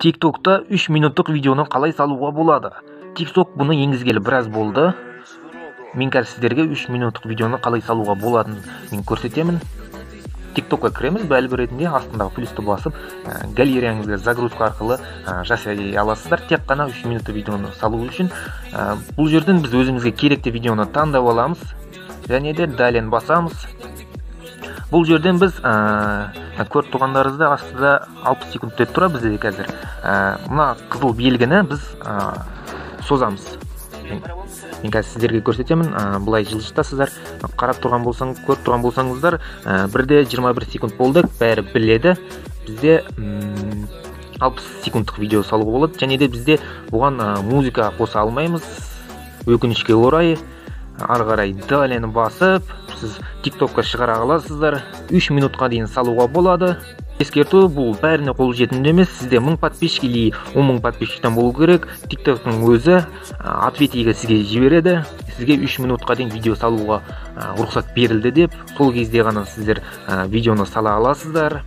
TikTok'ta 3 минуттық видеоны қалай салуға болады? TikTok бұны енгізгелі біраз болды. Мен қазір сіздерге 3 минуттық видеоны қалай салуға болатынын мен көрсетемін. TikTok'қа кіреміз, бәлгі ретінде астындағы плюсті басып, галереяңызға загрузка арқылы жасай аласыздар. Тек қана 3 минуттық видеоны салу үшін. Бұл жерден біз өзімізге керекті видеоны таңдап аламыз. Және де дален басамыз. Бұл жерден біз көріп тұрғандарыңызда астында 60 секунд деп тұра бізде қазір. Мына қызыл белгіні біз созамыз. Мен қазір сіздерге көрсетемін. Бұлай жылжытасыздар. Қарап тұрған болсаң, көріп тұрған болсаңыздар, бірде 21 секунд болды, бәрі біледі. Бізде 60 секундтық видео салуға болады. Және де бізде бұған музыка қоса алмаймыз. Өкінішке орай, ары қарай далені басып, сіз TikTok'қа шығара аласыздар. 3 минутқа дейін салуға болады. Ескерту, бұл бәріне қол жетімді емес. Сізде 1000 подписчик или 10 000 подписчиктен болу керек. TikTok'тың өзі ответиге сізге жібереді. Сізге 3 минутқа дейін видео салуға рұқсат берілді деп, сол кезде ғана сіздер видеоны сала аласыздар.